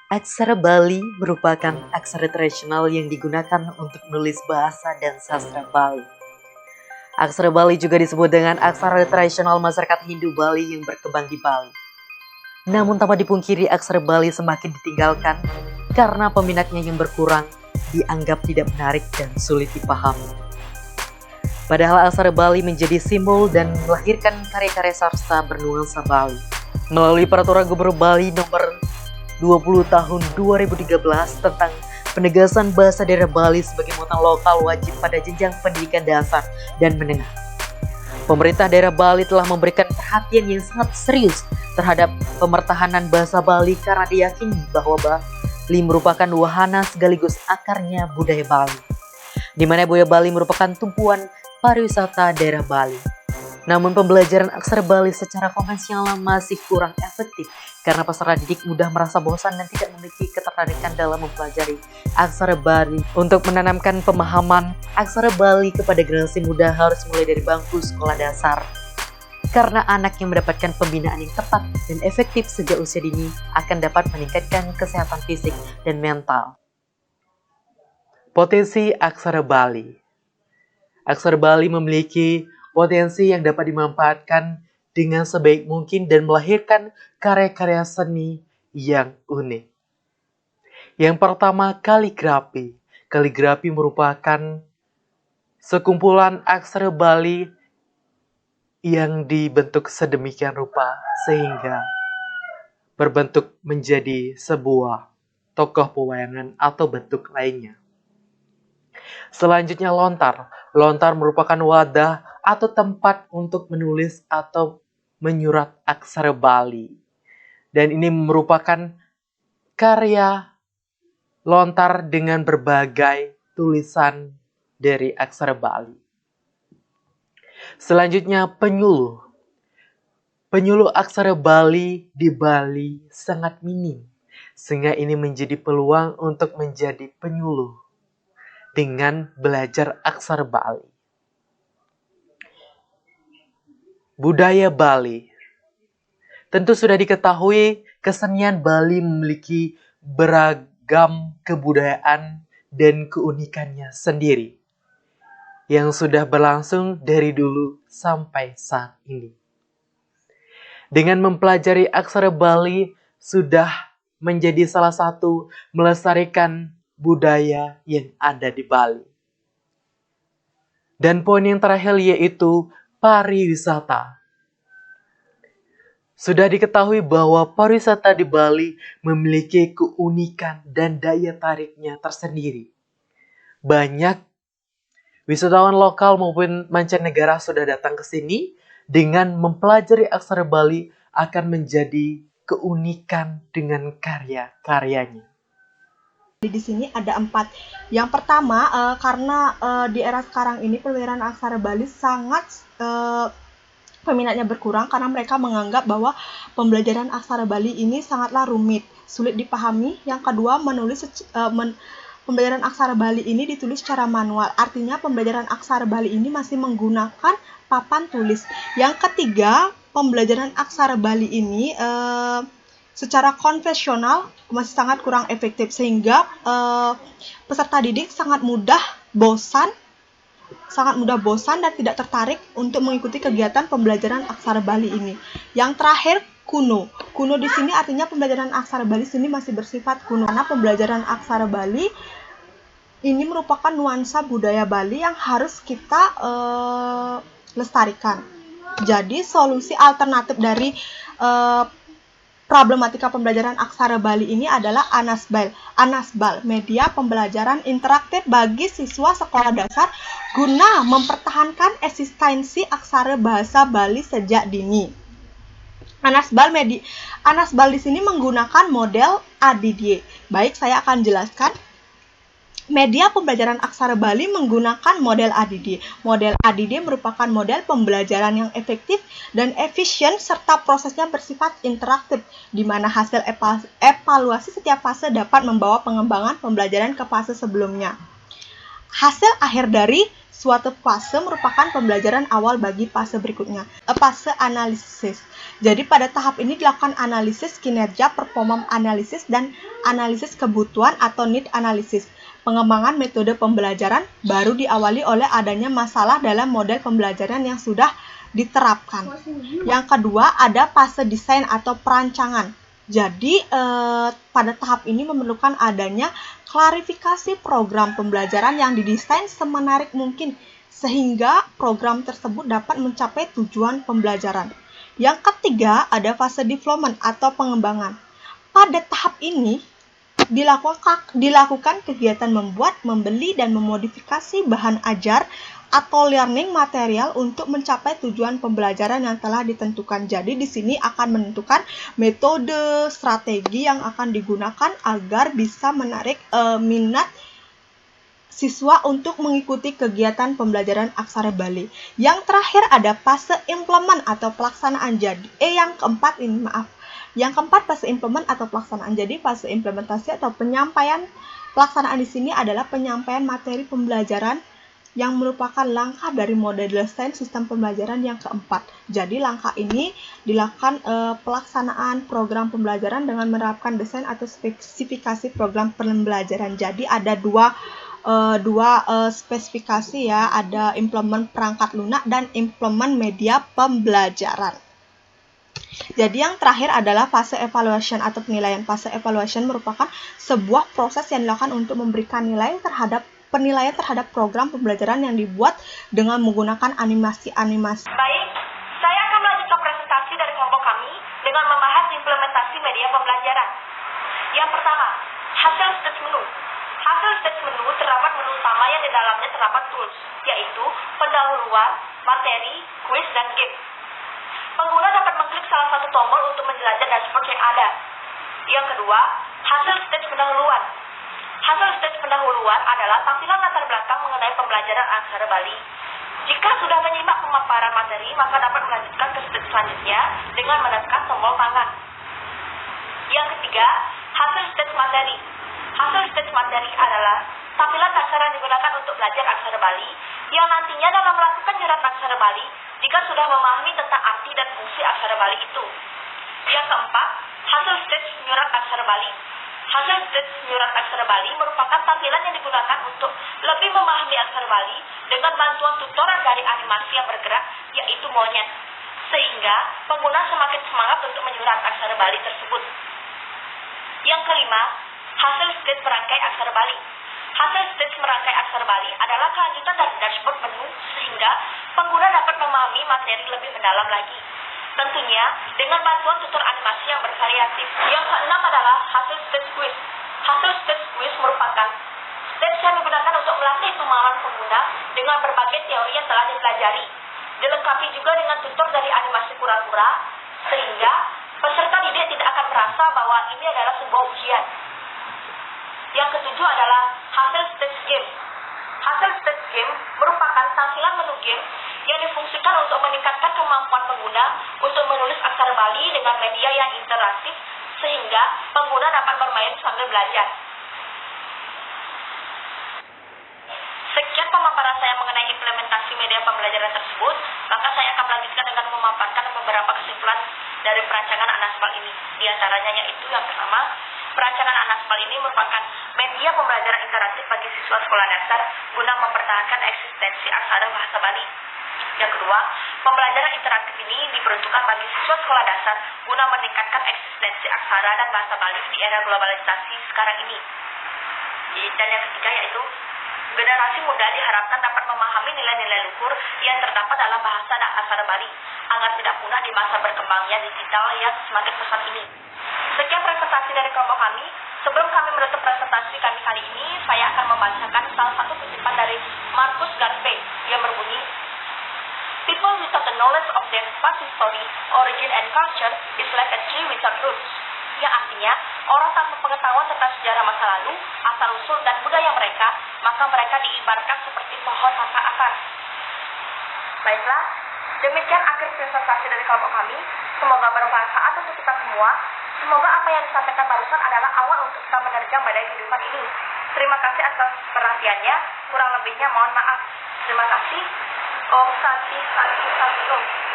Aksara Bali merupakan aksara tradisional yang digunakan untuk menulis bahasa dan sastra Bali. Aksara Bali juga disebut dengan aksara tradisional masyarakat Hindu Bali yang berkembang di Bali. Namun tanpa dipungkiri aksara Bali semakin ditinggalkan karena peminatnya yang berkurang dianggap tidak menarik dan sulit dipahami. Padahal aksara Bali menjadi simbol dan melahirkan karya-karya sastra bernuansa Bali. Melalui Peraturan Gubernur Bali nomor 20 tahun 2013 tentang penegasan bahasa daerah Bali sebagai muatan lokal wajib pada jenjang pendidikan dasar dan menengah. Pemerintah daerah Bali telah memberikan perhatian yang sangat serius terhadap pemertahanan bahasa Bali karena diyakini bahwa Bali merupakan wahana sekaligus akarnya budaya Bali, di mana budaya Bali merupakan tumpuan pariwisata daerah Bali. Namun pembelajaran aksara Bali secara konvensional masih kurang efektif karena peserta didik mudah merasa bosan dan tidak memiliki ketertarikan dalam mempelajari aksara Bali. Untuk menanamkan pemahaman aksara Bali kepada generasi muda harus mulai dari bangku sekolah dasar. Karena anak yang mendapatkan pembinaan yang tepat dan efektif sejak usia dini akan dapat meningkatkan kesehatan fisik dan mental. Potensi aksara Bali. Aksara Bali memiliki potensi yang dapat dimanfaatkan dengan sebaik mungkin dan melahirkan karya-karya seni yang unik. Yang pertama, kaligrafi. Kaligrafi merupakan sekumpulan aksara Bali yang dibentuk sedemikian rupa sehingga berbentuk menjadi sebuah tokoh pewayangan atau bentuk lainnya. Selanjutnya lontar. Lontar merupakan wadah atau tempat untuk menulis atau menyurat aksara Bali. Dan ini merupakan karya lontar dengan berbagai tulisan dari aksara Bali. Selanjutnya penyuluh. Penyuluh aksara Bali di Bali sangat minim, sehingga ini menjadi peluang untuk menjadi penyuluh dengan belajar aksara Bali. Budaya Bali. Tentu sudah diketahui kesenian Bali memiliki beragam kebudayaan dan keunikannya sendiri yang sudah berlangsung dari dulu sampai saat ini. Dengan mempelajari aksara Bali sudah menjadi salah satu melestarikan budaya yang ada di Bali. Dan poin yang terakhir yaitu pariwisata. Sudah diketahui bahwa pariwisata di Bali memiliki keunikan dan daya tariknya tersendiri. Banyak wisatawan lokal maupun mancanegara sudah datang ke sini dengan mempelajari aksara Bali akan menjadi keunikan dengan karya-karyanya. Di sini ada 4. Yang pertama, karena di era sekarang ini pembelajaran aksara Bali sangat peminatnya berkurang karena mereka menganggap bahwa pembelajaran aksara Bali ini sangatlah rumit, sulit dipahami. Yang kedua, pembelajaran aksara Bali ini ditulis secara manual. Artinya pembelajaran aksara Bali ini masih menggunakan papan tulis. Yang ketiga, pembelajaran aksara Bali ini secara konvensional masih sangat kurang efektif sehingga peserta didik sangat mudah bosan dan tidak tertarik untuk mengikuti kegiatan pembelajaran aksara Bali ini. Yang terakhir, kuno. Kuno di sini artinya pembelajaran aksara Bali sini masih bersifat kuno karena pembelajaran aksara Bali ini merupakan nuansa budaya Bali yang harus kita lestarikan. Jadi solusi alternatif dari problematika pembelajaran aksara Bali ini adalah Anasbal. Anasbal, media pembelajaran interaktif bagi siswa sekolah dasar guna mempertahankan eksistensi aksara bahasa Bali sejak dini. Anasbal di sini menggunakan model ADD. Baik, saya akan jelaskan. Media pembelajaran aksara Bali menggunakan model ADD. Model ADD merupakan model pembelajaran yang efektif dan efisien serta prosesnya bersifat interaktif, di mana hasil evaluasi setiap fase dapat membawa pengembangan pembelajaran ke fase sebelumnya. hasil akhir dari suatu fase merupakan pembelajaran awal bagi fase berikutnya, fase analisis. Jadi pada tahap ini dilakukan analisis kinerja, performa analisis, dan analisis kebutuhan atau need analysis. Pengembangan metode pembelajaran baru diawali oleh adanya masalah dalam model pembelajaran yang sudah diterapkan. Yang kedua ada fase desain atau perancangan. Jadi pada tahap ini memerlukan adanya klarifikasi program pembelajaran yang didesain semenarik mungkin sehingga program tersebut dapat mencapai tujuan pembelajaran. Yang ketiga ada fase development atau pengembangan. Pada tahap ini dilakukan kegiatan membuat, membeli, dan memodifikasi bahan ajar atau learning material untuk mencapai tujuan pembelajaran yang telah ditentukan. Jadi di sini akan menentukan metode, strategi yang akan digunakan agar bisa menarik minat siswa untuk mengikuti kegiatan pembelajaran aksara Bali. Yang terakhir ada fase implement atau pelaksanaan. Jadi yang keempat fase implement atau pelaksanaan. Jadi fase implementasi atau penyampaian pelaksanaan di sini adalah penyampaian materi pembelajaran yang merupakan langkah dari model desain sistem pembelajaran yang keempat. Jadi langkah ini dilakukan pelaksanaan program pembelajaran dengan menerapkan desain atau spesifikasi program pembelajaran. Jadi ada dua spesifikasi ya, ada implement perangkat lunak dan implement media pembelajaran. Jadi yang terakhir adalah fase evaluation atau penilaian. Fase evaluation merupakan sebuah proses yang dilakukan untuk memberikan penilaian terhadap program pembelajaran yang dibuat dengan menggunakan animasi-animasi. Baik, saya akan melanjutkan presentasi dari kelompok kami dengan membahas implementasi media pembelajaran. Yang pertama, hasil stage menu. Hasil stage menu terdapat menu utama yang di dalamnya terdapat tools, yaitu pendahuluan, materi, quiz, dan game. Pengguna dapat mengklik salah satu tombol untuk menjelajah dashboard yang ada. Yang kedua, hasil stage pendahuluan. Hasil stage pendahuluan adalah tampilan latar belakang mengenai pembelajaran aksara Bali. Jika sudah menyimak pemaparan materi, maka dapat melanjutkan ke stage selanjutnya dengan menekan tombol tangan. Yang ketiga, hasil stage materi. Hasil stage materi adalah tampilan aksara yang digunakan untuk belajar aksara Bali yang nantinya dalam melakukan nyerat aksara Bali jika sudah memahami tentang arti dan fungsi aksara Bali itu. Yang keempat, hasil stage nyurat aksara Bali. Hasil stage nyurat aksara Bali merupakan tampilan yang digunakan untuk lebih memahami aksara Bali dengan bantuan tutoran dari animasi yang bergerak, yaitu monyet, sehingga pengguna semakin semangat untuk menyurat aksara Bali tersebut. Yang kelima, hasil stage merangkai aksara Bali. Hasil stage merangkai aksara Bali adalah kelanjutan dari dashboard menu sehingga pengguna dapat memahami materi lebih mendalam lagi. Tentunya dengan bantuan tutor animasi yang bervariatif. Yang keenam adalah hasil stage quiz. Hasil stage quiz merupakan stage yang digunakan untuk melatih pemahaman pengguna dengan berbagai teori yang telah dipelajari. Dilengkapi juga dengan tutor dari animasi kura-kura sehingga peserta didik tidak akan merasa bahwa ini adalah sebuah ujian. Yang ketujuh adalah hasil stage game. Hasil stage game merupakan tampilan menu game yang difungsikan untuk meningkatkan kemampuan pengguna untuk menulis aksara Bali dengan media yang interaktif sehingga pengguna dapat bermain sambil belajar. Sekian pemaparan saya mengenai implementasi media pembelajaran tersebut, maka saya akan melanjutkan dengan memaparkan beberapa kesimpulan dari perancangan Anaspal ini. Di antaranya yaitu yang pertama, perancangan Anaspal ini merupakan media pembelajaran interaktif bagi siswa sekolah dasar guna mempertahankan eksistensi aksara bahasa Bali. Yang kedua, pembelajaran interaktif ini diperuntukkan bagi siswa sekolah dasar guna meningkatkan eksistensi aksara dan bahasa Bali di era globalisasi sekarang ini. Dan yang ketiga yaitu, generasi muda diharapkan dapat memahami nilai-nilai luhur yang terdapat dalam bahasa dan aksara Bali agar tidak punah di masa berkembangnya digital yang semakin pesat ini. Sekian presentasi dari kelompok kami. Sebelum kami menutup presentasi kami kali ini, saya akan membacakan salah satu kutipan dari Marcus Garvey yang berbunyi, "People without the knowledge of their past history, origin, and culture is like a tree without roots." Yang artinya, orang tanpa pengetahuan tentang sejarah masa lalu, asal-usul, dan budaya mereka, maka mereka diibaratkan seperti pohon tanpa akar. Baiklah, demikian akhir presentasi dari kelompok kami. Semoga bermanfaat untuk kita semua. Semoga apa yang disampaikan barusan adalah awal untuk kita menerjang badai kehidupan ini. Terima kasih atas perhatiannya. Kurang lebihnya mohon maaf. Terima kasih. Om Santi Santi Santi Om.